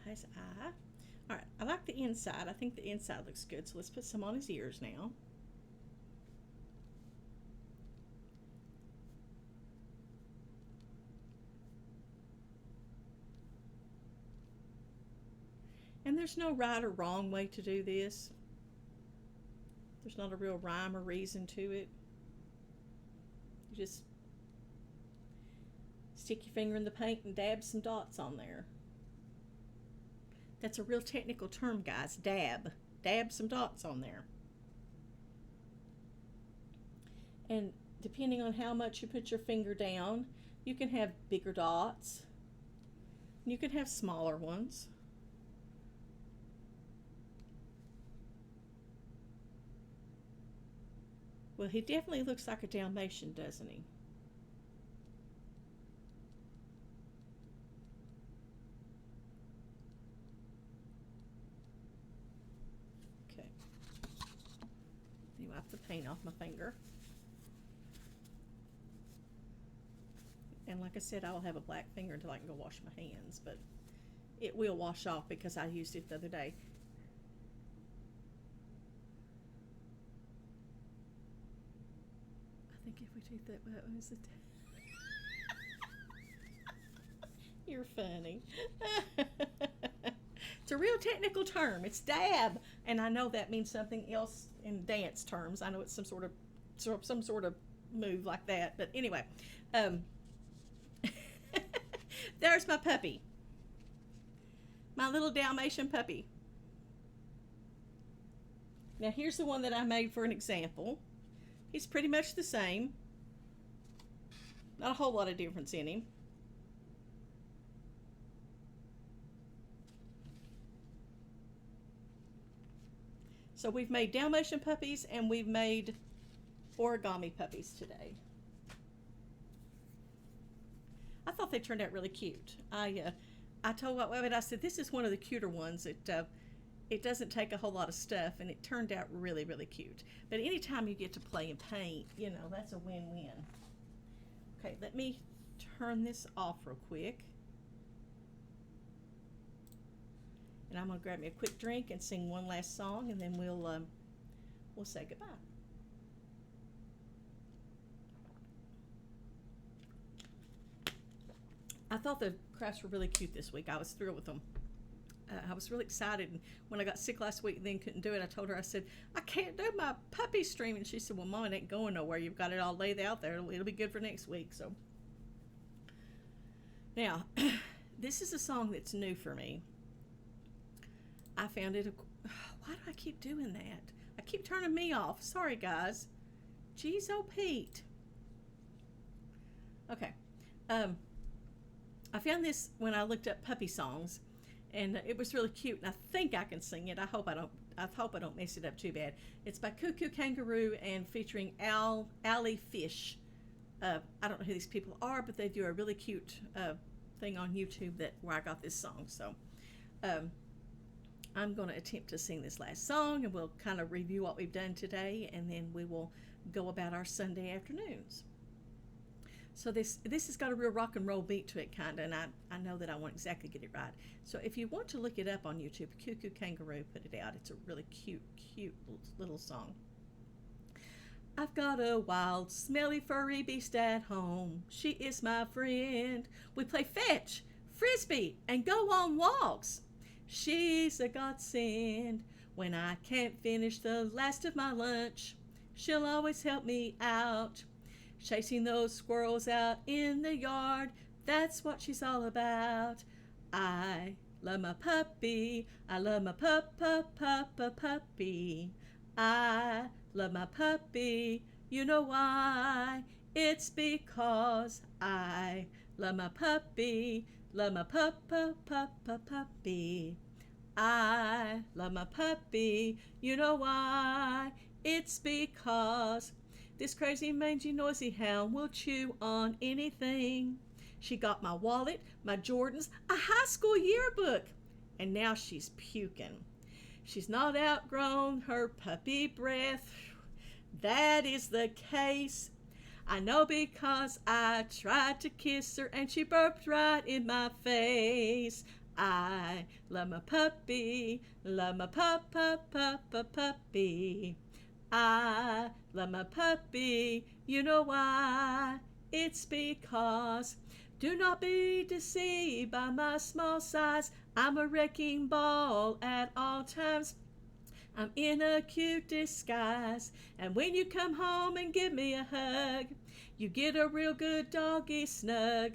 His eye. Alright, I like the inside. I think the inside looks good, so let's put some on his ears now. And there's no right or wrong way to do this. There's not a real rhyme or reason to it. You just stick your finger in the paint and dab some dots on there. That's a real technical term, guys. Dab. Dab some dots on there. And depending on how much you put your finger down, you can have bigger dots. You can have smaller ones. Well, he definitely looks like a Dalmatian, doesn't he? Wipe the paint off my finger. And like I said, I'll have a black finger until I can go wash my hands, but it will wash off because I used it the other day. I think if we take that, what was it? You're funny. It's a real technical term. It's dab, and I know that means something else in dance terms. I know it's some sort of move like that. But anyway, there's my puppy, my little Dalmatian puppy. Now here's the one that I made for an example. He's pretty much the same. Not a whole lot of difference in him. So we've made Dalmatian puppies and we've made origami puppies today. I thought thought they turned out really cute. I told Wabbit, I said, this is one of the cuter ones. It doesn't take a whole lot of stuff, and it turned out really, really cute. But anytime you get to play and paint, you know, that's a win-win. Okay, let me turn this off real quick. And I'm going to grab me a quick drink and sing one last song, and then we'll say goodbye. I thought the crafts were really cute this week. I was thrilled with them. I was really excited. And when I got sick last week and then couldn't do it, I told her, I said, I can't do my puppy stream. And she said, well, Mom, it ain't going nowhere. You've got it all laid out there. It'll be good for next week. So now, this is a song that's new for me. I found it. Why do I keep doing that? I keep turning me off. Sorry, guys. Jeez, oh, Pete. Okay. I found this when I looked up puppy songs, and it was really cute. And I think I can sing it. I hope I don't mess it up too bad. It's by Koo Koo Kanga Roo and featuring Fisch. I don't know who these people are, but they do a really cute thing on YouTube where I got this song. So I'm going to attempt to sing this last song, and we'll kind of review what we've done today, and then we will go about our Sunday afternoons. So this has got a real rock and roll beat to it, kind of, and I know that I won't exactly get it right. So if you want to look it up on YouTube, Koo Koo Kanga Roo put it out. It's a really cute little song. I've got a wild, smelly, furry beast at home. She is my friend. We play fetch, frisbee, and go on walks. She's a godsend. When I can't finish the last of my lunch, she'll always help me out. Chasing those squirrels out in the yard, that's what she's all about. I love my puppy. I love my puppy. I love my puppy. You know why? It's because I love my puppy. Love my puppy. I love my puppy. You know why? It's because this crazy, mangy, noisy hound will chew on anything. She got my wallet, my Jordans, a high school yearbook, and now she's puking. She's not outgrown her puppy breath. That is the case. I know because I tried to kiss her and she burped right in my face. I love my puppy, love my puppy. I love my puppy, you know why? It's because do not be deceived by my small size. I'm a wrecking ball at all times. I'm in a cute disguise. And when you come home and give me a hug, you get a real good doggy snug.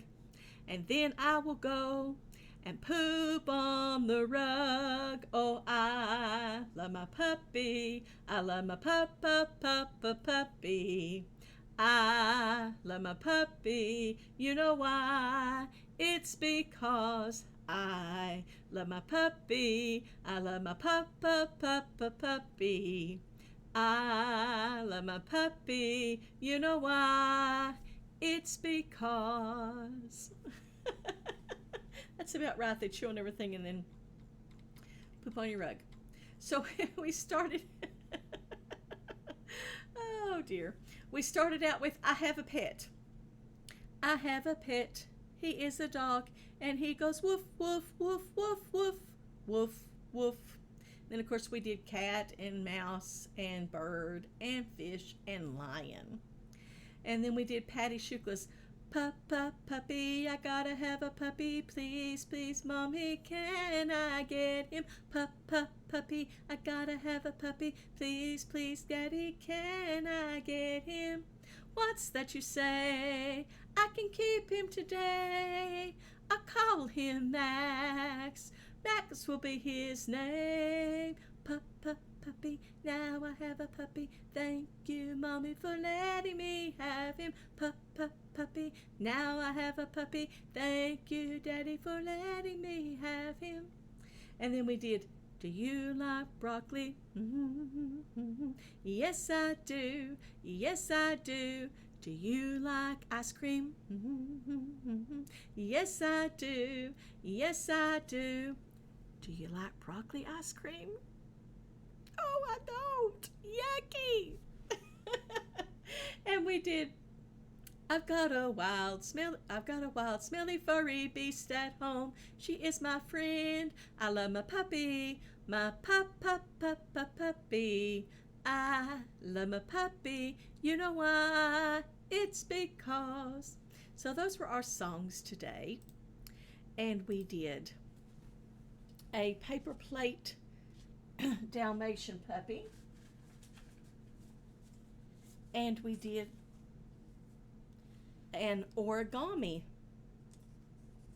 And then I will go and poop on the rug. Oh, I love my puppy. I love my puppy. I love my puppy. You know why? It's because I love my puppy. I love my puppy. I love my puppy. You know why? It's because. That's about right. They chew on everything and then poop on your rug. So we started. Oh dear. We started out with I have a pet. I have a pet. He is a dog, and he goes woof woof woof woof woof woof woof. Then of course we did cat and mouse and bird and fish and lion. And then we did Patty Shukla's puppy, I gotta have a puppy, please, please, Mommy, can I get him? Puppy, I gotta have a puppy, please, please, Daddy, can I get him? What's that you say? I can keep him today. I call him Max. Max will be his name. Puppy, now I have a puppy. Thank you, Mommy, for letting me have him. Puppy, now I have a puppy. Thank you, Daddy, for letting me have him. And then we did, do you like broccoli? Yes, I do. Yes, I do. Do you like ice cream? Yes, I do. Yes, I do. Do you like broccoli ice cream? Oh, I don't. Yucky. And we did. I've got a wild, smelly, furry beast at home. She is my friend. I love my puppy, my puppy. I love my puppy. You know why? It's because. So those were our songs today. And we did a paper plate Dalmatian puppy. And we did an origami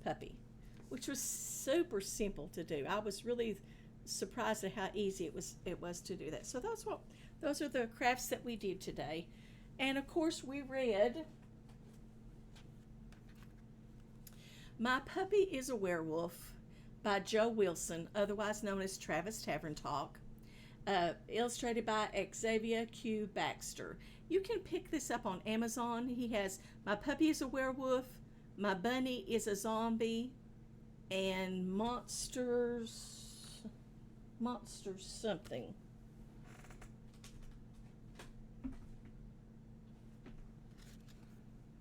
puppy, which was super simple to do. I was really surprised at how easy it was to do that. So those are the crafts that we did today. And of course we read My Puppy is a Werewolf by Joe Wilson, otherwise known as Travis Tavern Talk, illustrated by Exavia Q. Baxter. You can pick this up on Amazon. He has My Puppy is a Werewolf, My Bunny is a Zombie, and Monsters something.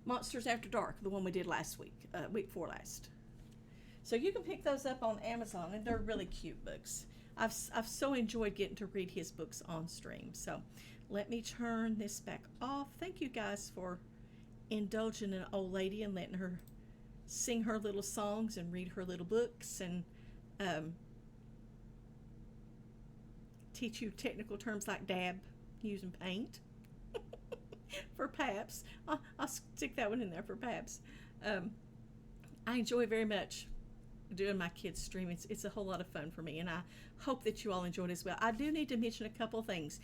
Monsters After Dark, the one we did last week, week before last. So you can pick those up on Amazon, and they're really cute books. I've so enjoyed getting to read his books on stream. So let me turn this back off. Thank you guys for indulging an old lady and letting her sing her little songs and read her little books and teach you technical terms like dab using paint for paps. I'll stick that one in there for paps. I enjoy very much doing my kids stream. It's a whole lot of fun for me, and I hope that you all enjoyed it as well. I do need to mention a couple of things.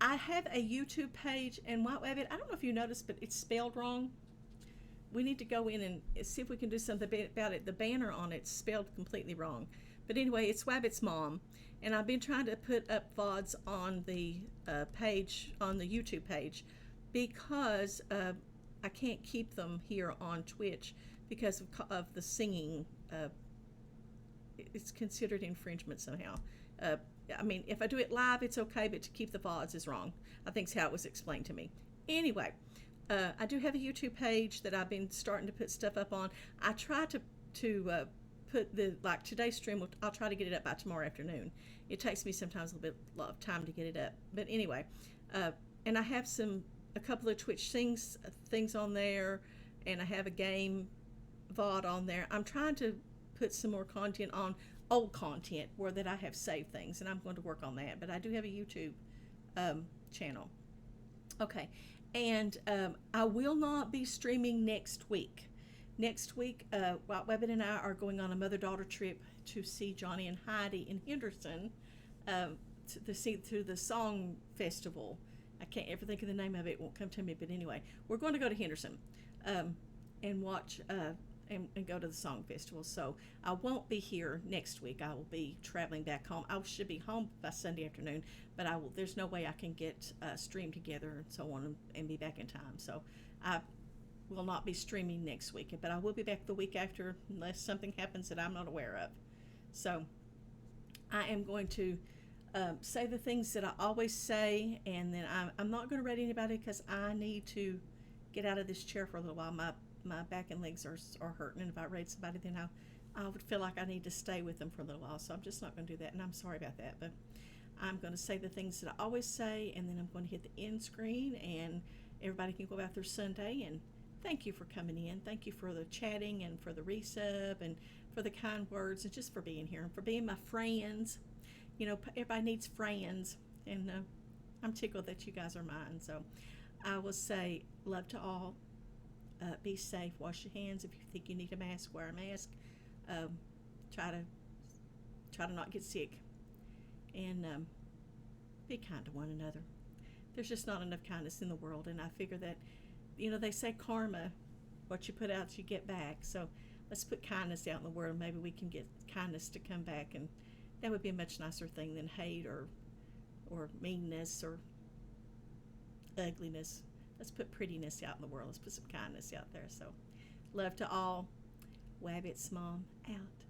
I have a YouTube page, and White Wabbit, I don't know if you noticed, but it's spelled wrong. We need to go in and see if we can do something about it. The banner on it's spelled completely wrong. But anyway, it's WabbitttsMom, and I've been trying to put up VODs on the page, on the YouTube page, because I can't keep them here on Twitch because of the singing. It's considered infringement somehow. I mean, if I do it live, it's okay, but to keep the VODs is wrong. I think it's how it was explained to me. Anyway, I do have a YouTube page that I've been starting to put stuff up on. I try to put like today's stream, I'll try to get it up by tomorrow afternoon. It takes me sometimes a lot of time to get it up. But anyway, and I have a couple of Twitch things on there, and I have a game VOD on there. I'm trying to put some more content on, old content where that I have saved things, and I'm going to work on that. But I do have a YouTube channel. Okay, and I will not be streaming next week. Next week, White Wabbit and I are going on a mother-daughter trip to see Johnny and Heidi in Henderson to the song festival. I can't ever think of the name of it. It won't come to me, but anyway, we're going to go to Henderson and watch and go to the song festival. So I won't be here next week. I will be traveling back home. I should be home by Sunday afternoon, but there's no way I can get stream together and so on and be back in time. So I will not be streaming next week, but I will be back the week after unless something happens that I'm not aware of. So I am going to say the things that I always say, and then I'm not going to read anybody because I need to get out of this chair for a little while. My back and legs are hurting, and if I read somebody, then I would feel like I need to stay with them for a little while. So I'm just not going to do that, and I'm sorry about that. But I'm going to say the things that I always say, and then I'm going to hit the end screen, and everybody can go about their Sunday. And thank you for coming in. Thank you for the chatting and for the resub and for the kind words and just for being here and for being my friends. You know, everybody needs friends, and I'm tickled that you guys are mine. So I will say love to all. Be safe. Wash your hands. If you think you need a mask, wear a mask. Try to not get sick, and be kind to one another. There's just not enough kindness in the world, and I figure that, you know, they say karma, what you put out, you get back. So let's put kindness out in the world. Maybe we can get kindness to come back, and that would be a much nicer thing than hate or meanness or ugliness. let's put prettiness out in the world. Let's put some kindness out there. So, love to all. WabbitttsMom out.